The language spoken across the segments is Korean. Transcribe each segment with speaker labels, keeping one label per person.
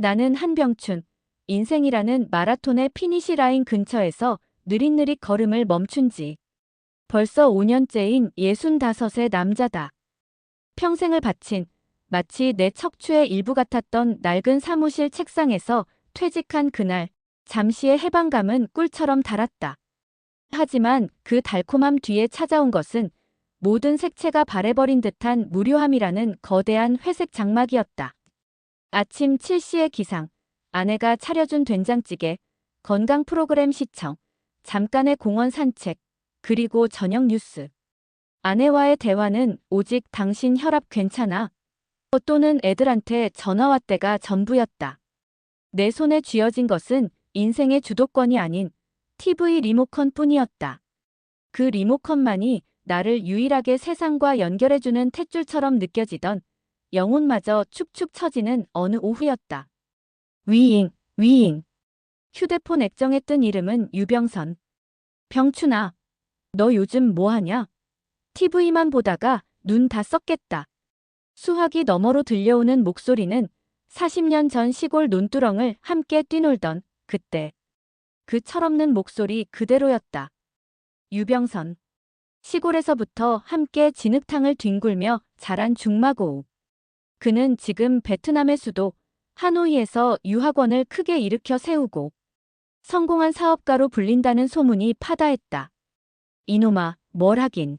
Speaker 1: 나는 한병춘. 인생이라는 마라톤의 피니시 라인 근처에서 느릿느릿 걸음을 멈춘 지 벌써 5년째인 65의 남자다. 평생을 바친 마치 내 척추의 일부 같았던 낡은 사무실 책상에서 퇴직한 그날 잠시의 해방감은 꿀처럼 달았다. 하지만 그 달콤함 뒤에 찾아온 것은 모든 색채가 바래버린 듯한 무료함이라는 거대한 회색 장막이었다. 아침 7시의 기상, 아내가 차려준 된장찌개, 건강 프로그램 시청, 잠깐의 공원 산책, 그리고 저녁 뉴스. 아내와의 대화는 오직 당신 혈압 괜찮아? 또는 애들한테 전화 왔대가 전부였다. 내 손에 쥐어진 것은 인생의 주도권이 아닌 TV 리모컨 뿐이었다. 그 리모컨만이 나를 유일하게 세상과 연결해주는 탯줄처럼 느껴지던 영혼마저 축축 처지는 어느 오후였다. 위잉, 위잉. 휴대폰 액정에 뜬 이름은 유병선. 병춘아, 너 요즘 뭐하냐? TV만 보다가 눈 다 썩겠다. 수화기 너머로 들려오는 목소리는 40년 전 시골 논두렁을 함께 뛰놀던 그때. 그 철없는 목소리 그대로였다. 유병선. 시골에서부터 함께 진흙탕을 뒹굴며 자란 중마고우. 그는 지금 베트남의 수도 하노이에서 유학원을 크게 일으켜 세우고 성공한 사업가로 불린다는 소문이 파다했다. 이놈아, 뭘 하긴.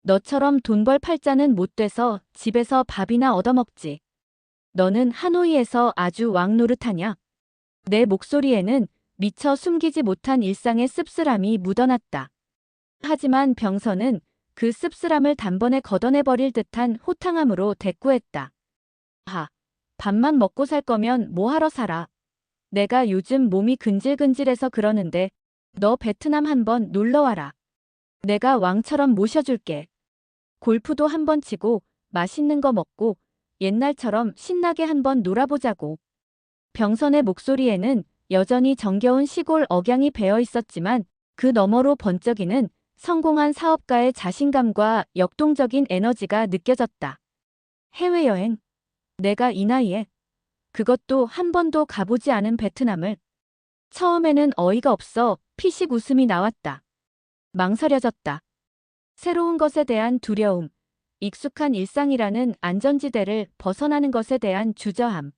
Speaker 1: 너처럼 돈 벌 팔자는 못 돼서 집에서 밥이나 얻어먹지. 너는 하노이에서 아주 왕노릇하냐? 내 목소리에는 미처 숨기지 못한 일상의 씁쓸함이 묻어났다. 하지만 병선은 그 씁쓸함을 단번에 걷어내버릴 듯한 호탕함으로 대꾸했다. 밥만 먹고 살 거면 뭐 하러 살아? 내가 요즘 몸이 근질근질해서 그러는데 너 베트남 한번 놀러와라. 내가 왕처럼 모셔줄게. 골프도 한번 치고 맛있는 거 먹고 옛날처럼 신나게 한번 놀아보자고. 병선의 목소리에는 여전히 정겨운 시골 억양이 배어 있었지만 그 너머로 번쩍이는 성공한 사업가의 자신감과 역동적인 에너지가 느껴졌다. 해외여행. 내가 이 나이에 그것도 한 번도 가보지 않은 베트남을. 처음에는 어이가 없어 피식 웃음이 나왔다. 망설여졌다. 새로운 것에 대한 두려움, 익숙한 일상이라는 안전지대를 벗어나는 것에 대한 주저함.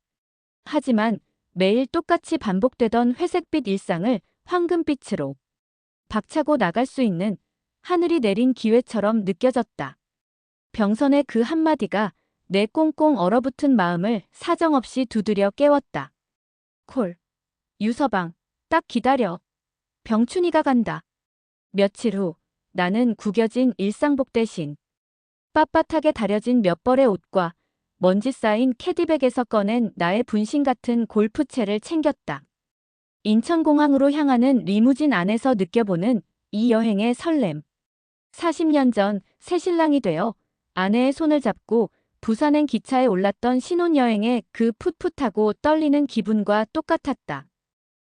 Speaker 1: 하지만 매일 똑같이 반복되던 회색빛 일상을 황금빛으로 박차고 나갈 수 있는 하늘이 내린 기회처럼 느껴졌다. 병선의 그 한마디가 내 꽁꽁 얼어붙은 마음을 사정없이 두드려 깨웠다. 콜. 유서방, 딱 기다려. 병춘이가 간다. 며칠 후 나는 구겨진 일상복 대신 빳빳하게 다려진 몇 벌의 옷과 먼지 쌓인 캐디백에서 꺼낸 나의 분신 같은 골프채를 챙겼다. 인천공항으로 향하는 리무진 안에서 느껴보는 이 여행의 설렘. 40년 전 새신랑이 되어 아내의 손을 잡고 부산행 기차에 올랐던 신혼여행의 그 풋풋하고 떨리는 기분과 똑같았다.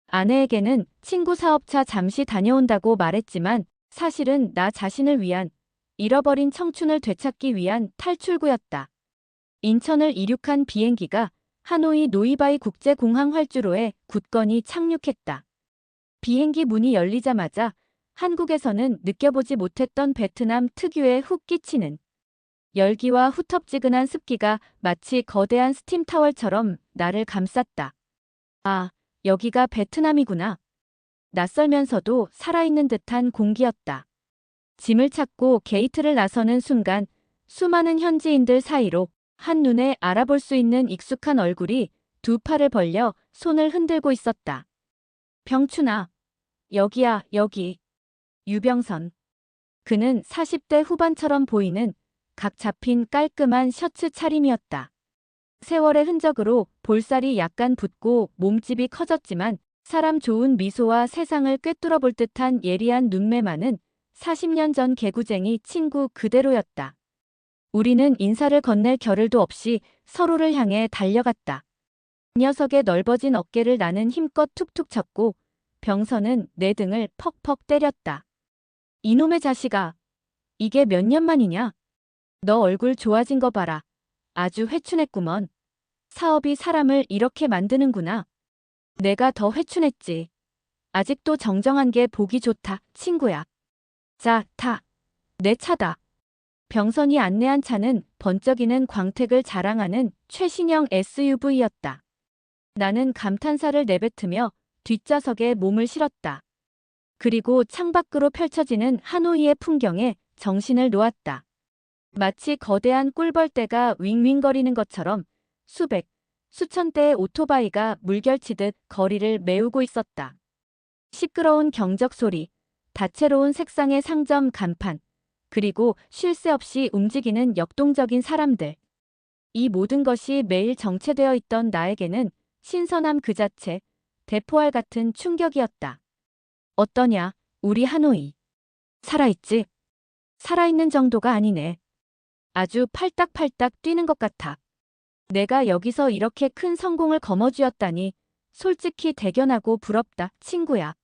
Speaker 1: 아내에게는 친구 사업차 잠시 다녀온다고 말했지만 사실은 나 자신을 위한, 잃어버린 청춘을 되찾기 위한 탈출구였다. 인천을 이륙한 비행기가 하노이 노이바이 국제공항 활주로에 굳건히 착륙했다. 비행기 문이 열리자마자 한국에서는 느껴보지 못했던 베트남 특유의 훅 끼치는 열기와 후텁지근한 습기가 마치 거대한 스팀 타월처럼 나를 감쌌다. 아, 여기가 베트남이구나. 낯설면서도 살아있는 듯한 공기였다. 짐을 찾고 게이트를 나서는 순간 수많은 현지인들 사이로 한눈에 알아볼 수 있는 익숙한 얼굴이 두 팔을 벌려 손을 흔들고 있었다. 병춘아. 여기야, 여기. 유병선. 그는 40대 후반처럼 보이는 각 잡힌 깔끔한 셔츠 차림이었다. 세월의 흔적으로 볼살이 약간 붓고 몸집이 커졌지만 사람 좋은 미소와 세상을 꿰뚫어 볼 듯한 예리한 눈매만은 40년 전 개구쟁이 친구 그대로였다. 우리는 인사를 건넬 겨를도 없이 서로를 향해 달려갔다. 녀석의 넓어진 어깨를 나는 힘껏 툭툭 쳤고 병선은 내 등을 퍽퍽 때렸다. 이놈의 자식아. 이게 몇 년 만이냐? 너 얼굴 좋아진 거 봐라. 아주 회춘했구먼. 사업이 사람을 이렇게 만드는구나. 내가 더 회춘했지. 아직도 정정한 게 보기 좋다, 친구야. 자, 타. 내 차다. 병선이 안내한 차는 번쩍이는 광택을 자랑하는 최신형 SUV였다. 나는 감탄사를 내뱉으며 뒷좌석에 몸을 실었다. 그리고 창밖으로 펼쳐지는 하노이의 풍경에 정신을 놓았다. 마치 거대한 꿀벌떼가 윙윙거리는 것처럼 수백, 수천 대의 오토바이가 물결치듯 거리를 메우고 있었다. 시끄러운 경적 소리, 다채로운 색상의 상점 간판, 그리고 쉴 새 없이 움직이는 역동적인 사람들. 이 모든 것이 매일 정체되어 있던 나에게는 신선함 그 자체, 대포알 같은 충격이었다. 어떠냐, 우리 하노이. 살아있지? 살아있는 정도가 아니네. 아주 팔딱팔딱 뛰는 것 같아. 내가 여기서 이렇게 큰 성공을 거머쥐었다니 솔직히 대견하고 부럽다, 친구야.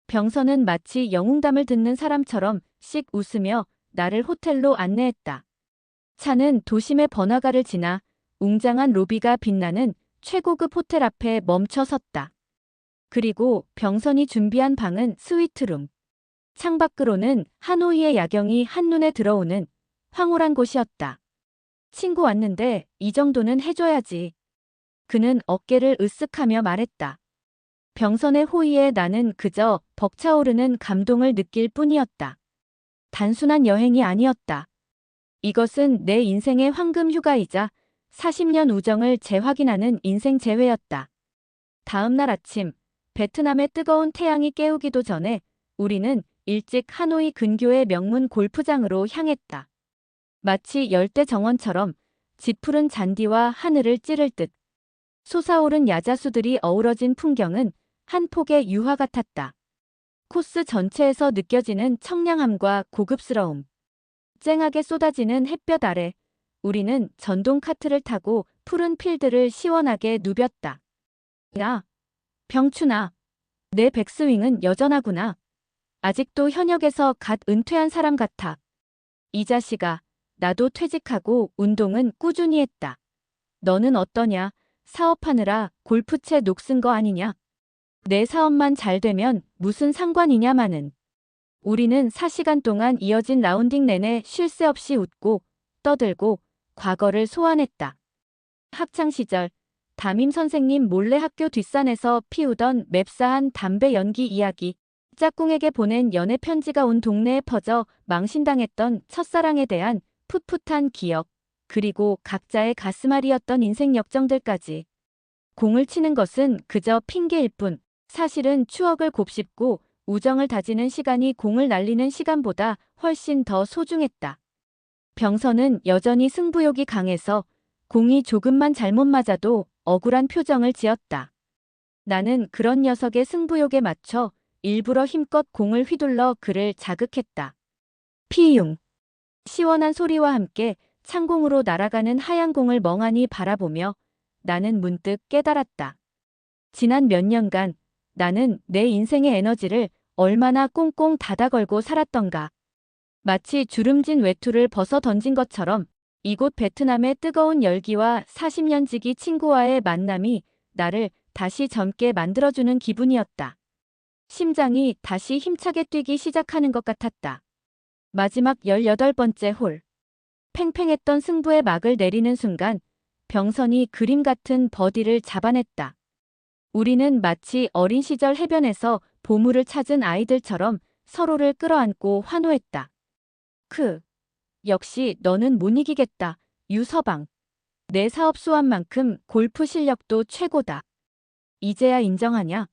Speaker 1: 병선은 마치 영웅담을 듣는 사람처럼 씩 웃으며 나를 호텔로 안내했다. 차는 도심의 번화가를 지나 웅장한 로비가 빛나는 최고급 호텔 앞에 멈춰 섰다. 그리고 병선이 준비한 방은 스위트룸. 창밖으로는 하노이의 야경이 한눈에 들어오는 황홀한 곳이었다. 친구 왔는데 이 정도는 해줘야지. 그는 어깨를 으쓱하며 말했다. 병선의 호의에 나는 그저 벅차오르는 감동을 느낄 뿐이었다. 단순한 여행이 아니었다. 이것은 내 인생의 황금 휴가이자 40년 우정을 재확인하는 인생 재회였다. 다음 날 아침, 베트남의 뜨거운 태양이 깨우기도 전에 우리는 일찍 하노이 근교의 명문 골프장으로 향했다. 마치 열대 정원처럼 짙푸른 잔디와 하늘을 찌를 듯 솟아오른 야자수들이 어우러진 풍경은 한 폭의 유화 같았다. 코스 전체에서 느껴지는 청량함과 고급스러움. 쨍하게 쏟아지는 햇볕 아래 우리는 전동 카트를 타고 푸른 필드를 시원하게 누볐다. 야, 병춘아. 내 백스윙은 여전하구나. 아직도 현역에서 갓 은퇴한 사람 같아. 이 자식아, 나도 퇴직하고 운동은 꾸준히 했다. 너는 어떠냐? 사업하느라 골프채 녹슨 거 아니냐? 내 사업만 잘 되면 무슨 상관이냐마는. 우리는 4시간 동안 이어진 라운딩 내내 쉴 새 없이 웃고 떠들고 과거를 소환했다. 학창시절 담임 선생님 몰래 학교 뒷산에서 피우던 맵싸한 담배 연기 이야기, 짝꿍에게 보낸 연애 편지가 온 동네에 퍼져 망신당했던 첫사랑에 대한 풋풋한 기억, 그리고 각자의 가슴앓이였던 인생 역정들까지. 공을 치는 것은 그저 핑계일 뿐, 사실은 추억을 곱씹고 우정을 다지는 시간이 공을 날리는 시간보다 훨씬 더 소중했다. 병선은 여전히 승부욕이 강해서 공이 조금만 잘못 맞아도 억울한 표정을 지었다. 나는 그런 녀석의 승부욕에 맞춰 일부러 힘껏 공을 휘둘러 그를 자극했다. 피용. 시원한 소리와 함께 창공으로 날아가는 하얀 공을 멍하니 바라보며 나는 문득 깨달았다. 지난 몇 년간 나는 내 인생의 에너지를 얼마나 꽁꽁 닫아 걸고 살았던가. 마치 주름진 외투를 벗어 던진 것처럼 이곳 베트남의 뜨거운 열기와 40년 지기 친구와의 만남이 나를 다시 젊게 만들어주는 기분이었다. 심장이 다시 힘차게 뛰기 시작하는 것 같았다. 마지막 18번째 홀. 팽팽했던 승부의 막을 내리는 순간 병선이 그림 같은 버디를 잡아냈다. 우리는 마치 어린 시절 해변에서 보물을 찾은 아이들처럼 서로를 끌어안고 환호했다. 역시 너는 못 이기겠다, 유서방. 내 사업 수완만큼 골프 실력도 최고다. 이제야 인정하냐?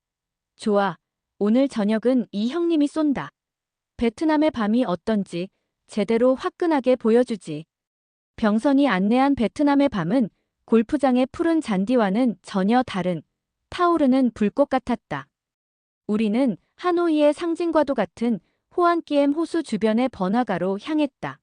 Speaker 1: 좋아, 오늘 저녁은 이 형님이 쏜다. 베트남의 밤이 어떤지 제대로 화끈하게 보여주지. 병선이 안내한 베트남의 밤은 골프장의 푸른 잔디와는 전혀 다른 타오르는 불꽃 같았다. 우리는 하노이의 상징과도 같은 호안끼엠 호수 주변의 번화가로 향했다.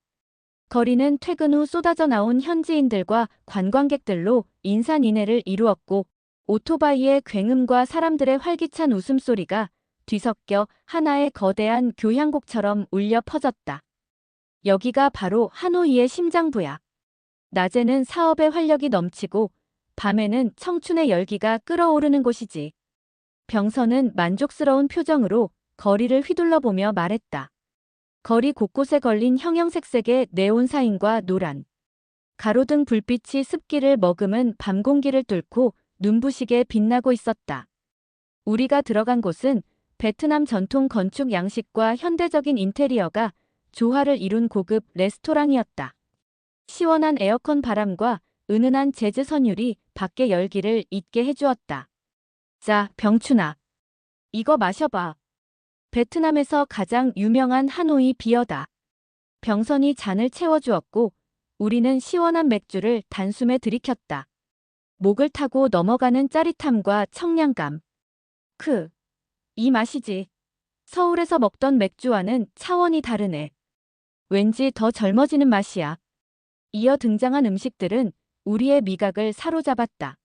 Speaker 1: 거리는 퇴근 후 쏟아져 나온 현지인들과 관광객들로 인산인해를 이루었고 오토바이의 굉음과 사람들의 활기찬 웃음소리가 뒤섞여 하나의 거대한 교향곡처럼 울려 퍼졌다. 여기가 바로 하노이의 심장부야. 낮에는 사업의 활력이 넘치고 밤에는 청춘의 열기가 끓어오르는 곳이지. 병선은 만족스러운 표정으로 거리를 휘둘러보며 말했다. 거리 곳곳에 걸린 형형색색의 네온 사인과 노란, 가로등 불빛이 습기를 머금은 밤 공기를 뚫고 눈부시게 빛나고 있었다. 우리가 들어간 곳은 베트남 전통 건축 양식과 현대적인 인테리어가 조화를 이룬 고급 레스토랑이었다. 시원한 에어컨 바람과 은은한 재즈 선율이 밖의 열기를 잊게 해주었다. 자, 병춘아. 이거 마셔봐. 베트남에서 가장 유명한 하노이 비어다. 병선이 잔을 채워주었고 우리는 시원한 맥주를 단숨에 들이켰다. 목을 타고 넘어가는 짜릿함과 청량감. 이 맛이지. 서울에서 먹던 맥주와는 차원이 다르네. 왠지 더 젊어지는 맛이야. 이어 등장한 음식들은 우리의 미각을 사로잡았다.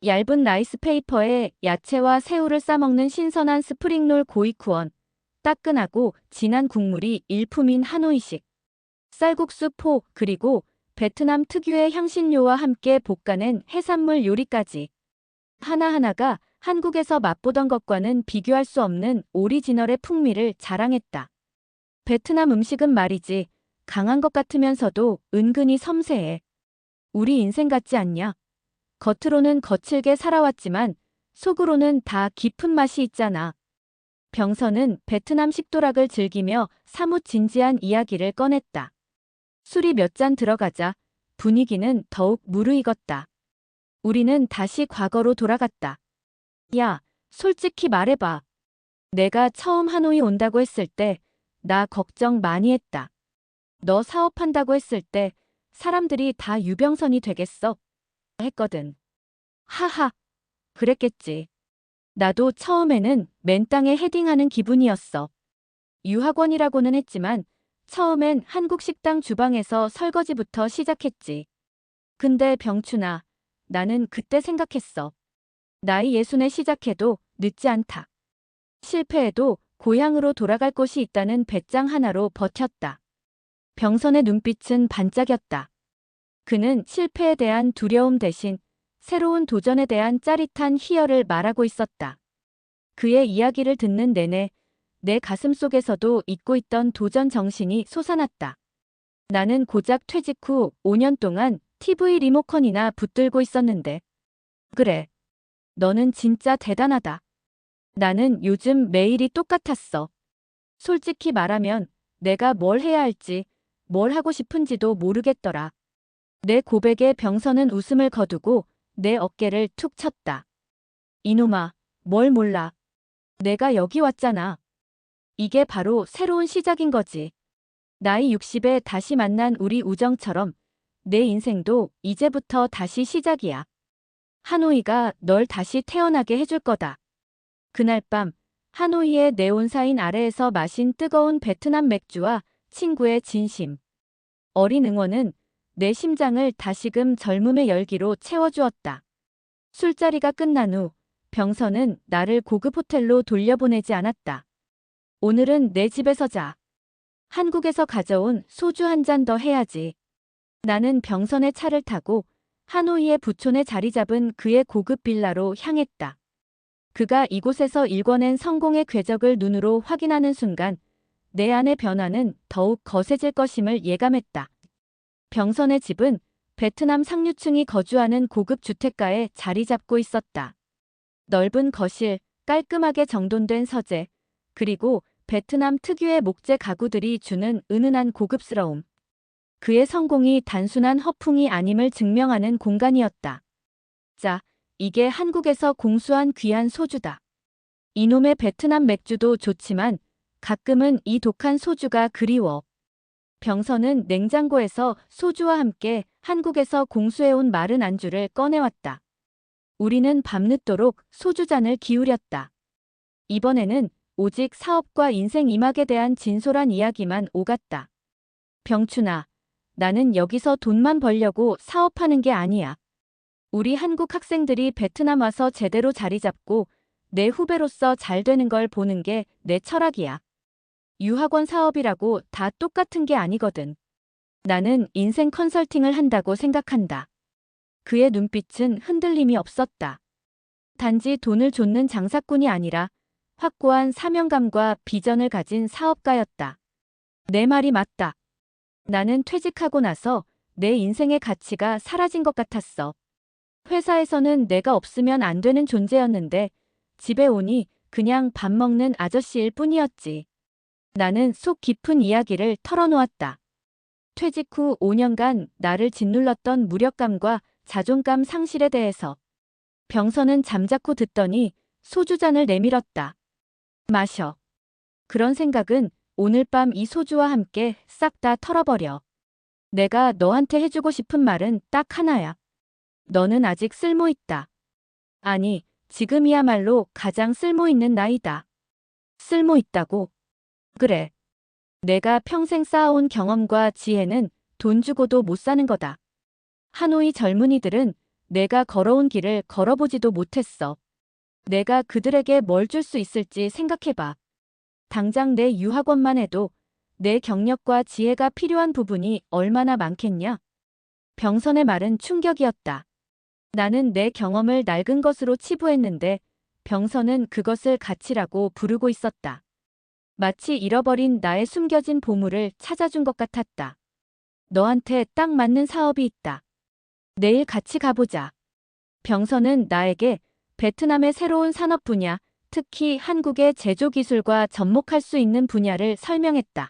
Speaker 1: 얇은 라이스 페이퍼에 야채와 새우를 싸먹는 신선한 스프링롤 고이쿠원, 따끈하고 진한 국물이 일품인 하노이식, 쌀국수 포, 그리고 베트남 특유의 향신료와 함께 볶아낸 해산물 요리까지. 하나하나가 한국에서 맛보던 것과는 비교할 수 없는 오리지널의 풍미를 자랑했다. 베트남 음식은 말이지, 강한 것 같으면서도 은근히 섬세해. 우리 인생 같지 않냐? 겉으로는 거칠게 살아왔지만 속으로는 다 깊은 맛이 있잖아. 병선은 베트남 식도락을 즐기며 사뭇 진지한 이야기를 꺼냈다. 술이 몇 잔 들어가자 분위기는 더욱 무르익었다. 우리는 다시 과거로 돌아갔다. 야, 솔직히 말해봐. 내가 처음 하노이 온다고 했을 때 나 걱정 많이 했다. 너 사업한다고 했을 때 사람들이 다 유병선이 되겠어? 했거든. 하하, 그랬겠지. 나도 처음에는 맨땅에 헤딩하는 기분이었어. 유학원이라고는 했지만 처음엔 한국 식당 주방에서 설거지부터 시작했지. 근데 병춘아, 나는 그때 생각했어. 나이 60에 시작해도 늦지 않다. 실패해도 고향으로 돌아갈 곳이 있다는 배짱 하나로 버텼다. 병선의 눈빛은 반짝였다. 그는 실패에 대한 두려움 대신 새로운 도전에 대한 짜릿한 희열을 말하고 있었다. 그의 이야기를 듣는 내내 내 가슴 속에서도 잊고 있던 도전 정신이 솟아났다. 나는 고작 퇴직 후 5년 동안 TV 리모컨이나 붙들고 있었는데. 그래. 너는 진짜 대단하다. 나는 요즘 매일이 똑같았어. 솔직히 말하면 내가 뭘 해야 할지, 뭘 하고 싶은지도 모르겠더라. 내 고백에 병선은 웃음을 거두고 내 어깨를 툭 쳤다. 이놈아, 뭘 몰라. 내가 여기 왔잖아. 이게 바로 새로운 시작인 거지. 나이 60에 다시 만난 우리 우정처럼 내 인생도 이제부터 다시 시작이야. 하노이가 널 다시 태어나게 해줄 거다. 그날 밤 하노이의 네온사인 아래에서 마신 뜨거운 베트남 맥주와 친구의 진심, 어린 응원은 내 심장을 다시금 젊음의 열기로 채워주었다. 술자리가 끝난 후 병선은 나를 고급 호텔로 돌려보내지 않았다. 오늘은 내 집에서 자. 한국에서 가져온 소주 한 잔 더 해야지. 나는 병선의 차를 타고 하노이의 부촌에 자리 잡은 그의 고급 빌라로 향했다. 그가 이곳에서 일궈낸 성공의 궤적을 눈으로 확인하는 순간 내 안의 변화는 더욱 거세질 것임을 예감했다. 병선의 집은 베트남 상류층이 거주하는 고급 주택가에 자리 잡고 있었다. 넓은 거실, 깔끔하게 정돈된 서재, 그리고 베트남 특유의 목재 가구들이 주는 은은한 고급스러움. 그의 성공이 단순한 허풍이 아님을 증명하는 공간이었다. 자, 이게 한국에서 공수한 귀한 소주다. 이놈의 베트남 맥주도 좋지만 가끔은 이 독한 소주가 그리워. 병선은 냉장고에서 소주와 함께 한국에서 공수해온 마른 안주를 꺼내왔다. 우리는 밤늦도록 소주잔을 기울였다. 이번에는 오직 사업과 인생 이막에 대한 진솔한 이야기만 오갔다. 병춘아, 나는 여기서 돈만 벌려고 사업하는 게 아니야. 우리 한국 학생들이 베트남 와서 제대로 자리 잡고 내 후배로서 잘 되는 걸 보는 게 내 철학이야. 유학원 사업이라고 다 똑같은 게 아니거든. 나는 인생 컨설팅을 한다고 생각한다. 그의 눈빛은 흔들림이 없었다. 단지 돈을 좇는 장사꾼이 아니라 확고한 사명감과 비전을 가진 사업가였다. 내 말이 맞다. 나는 퇴직하고 나서 내 인생의 가치가 사라진 것 같았어. 회사에서는 내가 없으면 안 되는 존재였는데 집에 오니 그냥 밥 먹는 아저씨일 뿐이었지. 나는 속 깊은 이야기를 털어놓았다. 퇴직 후 5년간 나를 짓눌렀던 무력감과 자존감 상실에 대해서. 병선은 잠자코 듣더니 소주잔을 내밀었다. 마셔. 그런 생각은 오늘 밤 이 소주와 함께 싹 다 털어버려. 내가 너한테 해주고 싶은 말은 딱 하나야. 너는 아직 쓸모있다. 아니, 지금이야말로 가장 쓸모있는 나이다. 쓸모있다고? 그래. 내가 평생 쌓아온 경험과 지혜는 돈 주고도 못 사는 거다. 하노이 젊은이들은 내가 걸어온 길을 걸어보지도 못했어. 내가 그들에게 뭘 줄 수 있을지 생각해봐. 당장 내 유학원만 해도 내 경력과 지혜가 필요한 부분이 얼마나 많겠냐? 병선의 말은 충격이었다. 나는 내 경험을 낡은 것으로 치부했는데 병선은 그것을 가치라고 부르고 있었다. 마치 잃어버린 나의 숨겨진 보물을 찾아준 것 같았다. 너한테 딱 맞는 사업이 있다. 내일 같이 가보자. 병선은 나에게 베트남의 새로운 산업 분야, 특히 한국의 제조 기술과 접목할 수 있는 분야를 설명했다.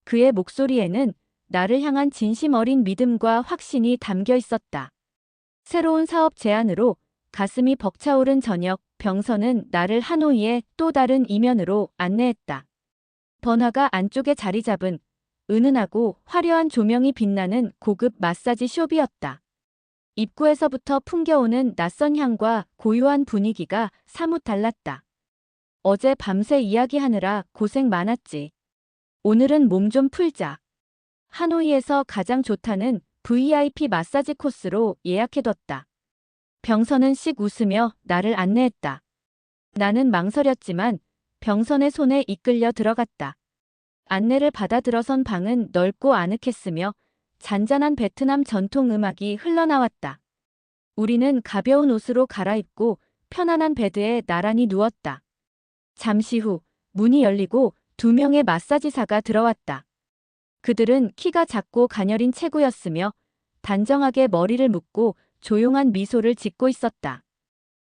Speaker 1: 그의 목소리에는 나를 향한 진심 어린 믿음과 확신이 담겨 있었다. 새로운 사업 제안으로 가슴이 벅차오른 저녁, 병선은 나를 하노이의 또 다른 이면으로 안내했다. 번화가 안쪽에 자리 잡은 은은하고 화려한 조명이 빛나는 고급 마사지 숍이었다. 입구에서부터 풍겨오는 낯선 향과 고요한 분위기가 사뭇 달랐다. 어제 밤새 이야기하느라 고생 많았지. 오늘은 몸 좀 풀자. 하노이에서 가장 좋다는 VIP 마사지 코스로 예약해뒀다. 병선은 씩 웃으며 나를 안내했다. 나는 망설였지만 병선의 손에 이끌려 들어갔다. 안내를 받아 들어선 방은 넓고 아늑했으며 잔잔한 베트남 전통 음악이 흘러나왔다. 우리는 가벼운 옷으로 갈아입고 편안한 베드에 나란히 누웠다. 잠시 후 문이 열리고 2명의 마사지사가 들어왔다. 그들은 키가 작고 가녀린 체구였으며 단정하게 머리를 묶고 조용한 미소를 짓고 있었다.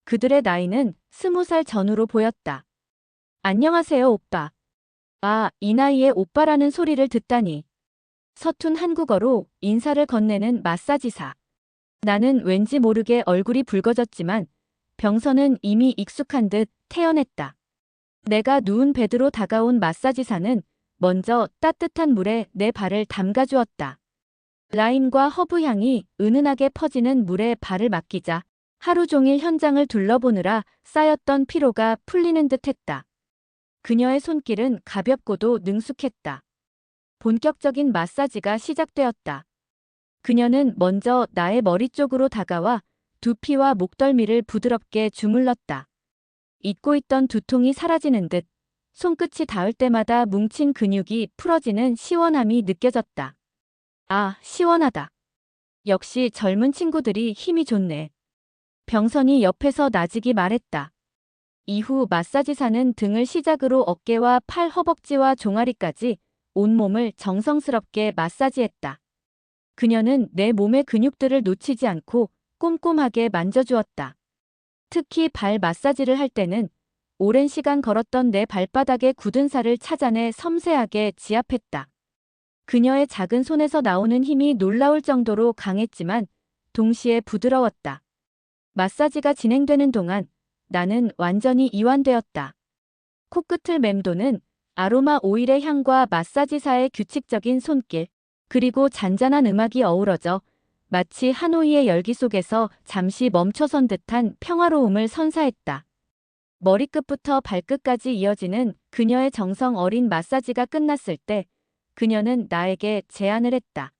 Speaker 1: 그들의 나이는 20살 전후로 보였다. 안녕하세요, 오빠. 아, 이 나이에 오빠라는 소리를 듣다니. 서툰 한국어로 인사를 건네는 마사지사. 나는 왠지 모르게 얼굴이 붉어졌지만 병선은 이미 익숙한 듯 태연했다. 내가 누운 베드로 다가온 마사지사는 먼저 따뜻한 물에 내 발을 담가주었다. 라임과 허브 향이 은은하게 퍼지는 물에 발을 맡기자 하루 종일 현장을 둘러보느라 쌓였던 피로가 풀리는 듯했다. 그녀의 손길은 가볍고도 능숙했다. 본격적인 마사지가 시작되었다. 그녀는 먼저 나의 머리 쪽으로 다가와 두피와 목덜미를 부드럽게 주물렀다. 잊고 있던 두통이 사라지는 듯 손끝이 닿을 때마다 뭉친 근육이 풀어지는 시원함이 느껴졌다. 아, 시원하다. 역시 젊은 친구들이 힘이 좋네. 병선이 옆에서 나직이 말했다. 이후 마사지사는 등을 시작으로 어깨와 팔, 허벅지와 종아리까지 온몸을 정성스럽게 마사지했다. 그녀는 내 몸의 근육들을 놓치지 않고 꼼꼼하게 만져주었다. 특히 발 마사지를 할 때는 오랜 시간 걸었던 내 발바닥의 굳은 살을 찾아내 섬세하게 지압했다. 그녀의 작은 손에서 나오는 힘이 놀라울 정도로 강했지만 동시에 부드러웠다. 마사지가 진행되는 동안 나는 완전히 이완되었다. 코끝을 맴도는 아로마 오일의 향과 마사지사의 규칙적인 손길, 그리고 잔잔한 음악이 어우러져 마치 하노이의 열기 속에서 잠시 멈춰선 듯한 평화로움을 선사했다. 머리끝부터 발끝까지 이어지는 그녀의 정성 어린 마사지가 끝났을 때 그녀는 나에게 제안을 했다.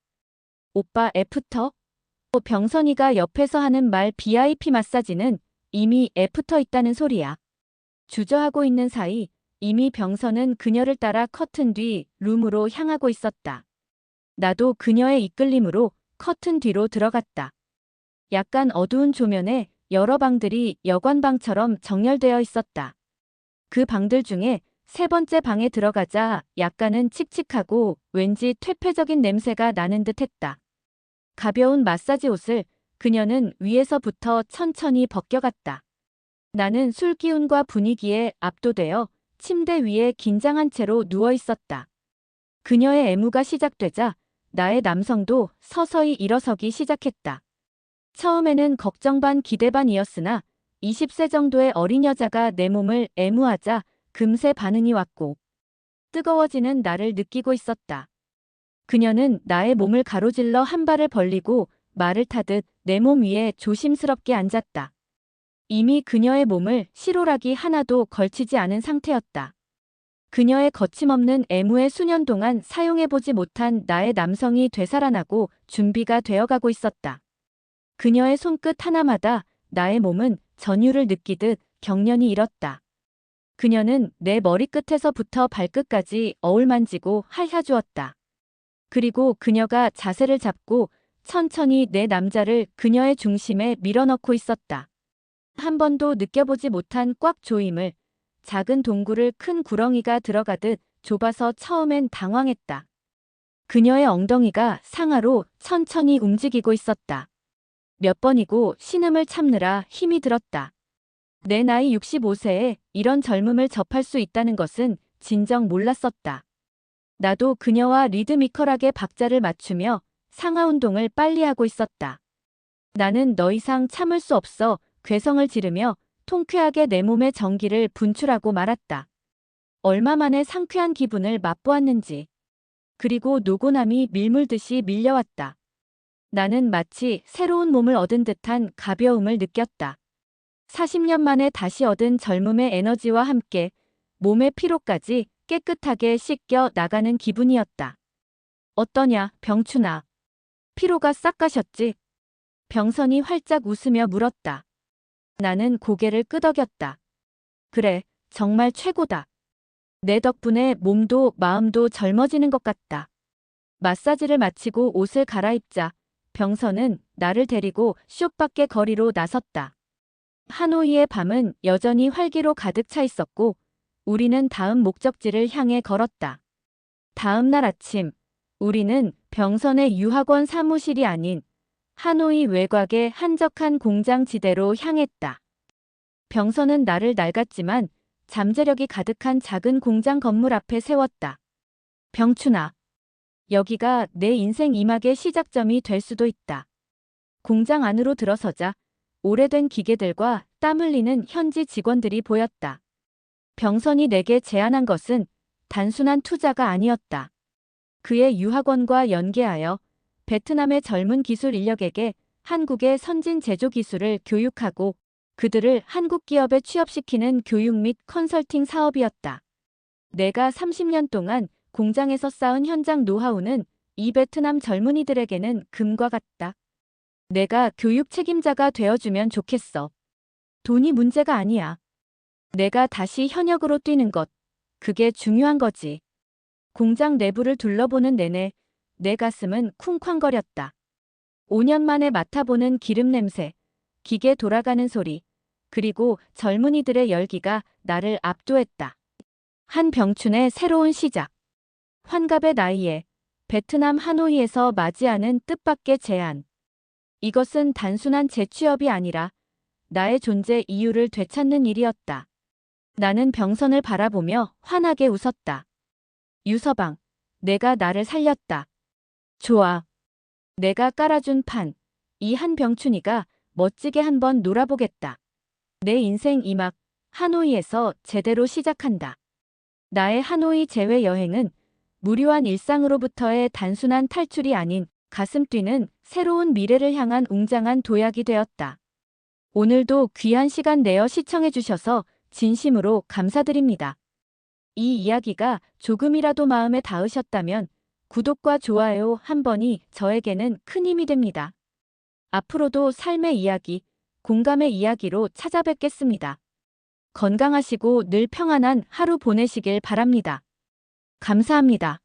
Speaker 1: 오빠 애프터? 병선이가 옆에서 하는 말 VIP 마사지는 이미 애프터 있다는 소리야. 주저하고 있는 사이 이미 병선은 그녀를 따라 커튼 뒤 룸으로 향하고 있었다. 나도 그녀의 이끌림으로 커튼 뒤로 들어갔다. 약간 어두운 조면에 여러 방들이 여관방처럼 정렬되어 있었다. 그 방들 중에 세 번째 방에 들어가자 약간은 칙칙하고 왠지 퇴폐적인 냄새가 나는 듯 했다. 가벼운 마사지 옷을 그녀는 위에서부터 천천히 벗겨갔다. 나는 술 기운과 분위기에 압도되어 침대 위에 긴장한 채로 누워 있었다. 그녀의 애무가 시작되자 나의 남성도 서서히 일어서기 시작했다. 처음에는 걱정 반 기대 반이었으나 20세 정도의 어린 여자가 내 몸을 애무하자 금세 반응이 왔고 뜨거워지는 나를 느끼고 있었다. 그녀는 나의 몸을 가로질러 한 발을 벌리고 말을 타듯 내 몸 위에 조심스럽게 앉았다. 이미 그녀의 몸을 실오라기 하나도 걸치지 않은 상태였다. 그녀의 거침없는 애무에 수년 동안 사용해보지 못한 나의 남성이 되살아나고 준비가 되어가고 있었다. 그녀의 손끝 하나마다 나의 몸은 전율을 느끼듯 경련이 일었다. 그녀는 내 머리끝에서부터 발끝까지 어울만지고 핥아주었다. 그리고 그녀가 자세를 잡고 천천히 내 남자를 그녀의 중심에 밀어넣고 있었다. 한 번도 느껴보지 못한 꽉 조임을, 작은 동굴을 큰 구렁이가 들어가듯 좁아서 처음엔 당황했다. 그녀의 엉덩이가 상하로 천천히 움직이고 있었다. 몇 번이고 신음을 참느라 힘이 들었다. 내 나이 65세에 이런 젊음을 접할 수 있다는 것은 진정 몰랐었다. 나도 그녀와 리드미컬하게 박자를 맞추며 상하 운동을 빨리 하고 있었다. 나는 더 이상 참을 수 없어 괴성을 지르며 통쾌하게 내 몸의 전기를 분출하고 말았다. 얼마 만에 상쾌한 기분을 맛보았는지. 그리고 노곤함이 밀물듯이 밀려왔다. 나는 마치 새로운 몸을 얻은 듯한 가벼움을 느꼈다. 40년 만에 다시 얻은 젊음의 에너지와 함께 몸의 피로까지 깨끗하게 씻겨 나가는 기분이었다. 어떠냐, 병춘아. 피로가 싹 가셨지? 병선이 활짝 웃으며 물었다. 나는 고개를 끄덕였다. 그래, 정말 최고다. 내 덕분에 몸도 마음도 젊어지는 것 같다. 마사지를 마치고 옷을 갈아입자 병선은 나를 데리고 숍 밖의 거리로 나섰다. 하노이의 밤은 여전히 활기로 가득 차 있었고 우리는 다음 목적지를 향해 걸었다. 다음 날 아침, 우리는 병선의 유학원 사무실이 아닌 하노이 외곽의 한적한 공장 지대로 향했다. 병선은 나를 낡았지만 잠재력이 가득한 작은 공장 건물 앞에 세웠다. 병춘아, 여기가 내 인생 이막의 시작점이 될 수도 있다. 공장 안으로 들어서자 오래된 기계들과 땀 흘리는 현지 직원들이 보였다. 병선이 내게 제안한 것은 단순한 투자가 아니었다. 그의 유학원과 연계하여 베트남의 젊은 기술 인력에게 한국의 선진 제조 기술을 교육하고 그들을 한국 기업에 취업시키는 교육 및 컨설팅 사업이었다. 내가 30년 동안 공장에서 쌓은 현장 노하우는 이 베트남 젊은이들에게는 금과 같다. 내가 교육 책임자가 되어주면 좋겠어. 돈이 문제가 아니야. 내가 다시 현역으로 뛰는 것, 그게 중요한 거지. 공장 내부를 둘러보는 내내 내 가슴은 쿵쾅거렸다. 5년 만에 맡아보는 기름 냄새, 기계 돌아가는 소리, 그리고 젊은이들의 열기가 나를 압도했다. 한 병춘의 새로운 시작. 환갑의 나이에 베트남 하노이에서 맞이하는 뜻밖의 제안. 이것은 단순한 재취업이 아니라 나의 존재 이유를 되찾는 일이었다. 나는 병선을 바라보며 환하게 웃었다. 유서방, 내가 나를 살렸다. 좋아. 내가 깔아준 판, 이 한 병춘이가 멋지게 한번 놀아보겠다. 내 인생 이막 하노이에서 제대로 시작한다. 나의 하노이 재회 여행은 무료한 일상으로부터의 단순한 탈출이 아닌 가슴 뛰는 새로운 미래를 향한 웅장한 도약이 되었다. 오늘도 귀한 시간 내어 시청해주셔서 진심으로 감사드립니다. 이 이야기가 조금이라도 마음에 닿으셨다면 구독과 좋아요 한 번이 저에게는 큰 힘이 됩니다. 앞으로도 삶의 이야기, 공감의 이야기로 찾아뵙겠습니다. 건강하시고 늘 평안한 하루 보내시길 바랍니다. 감사합니다.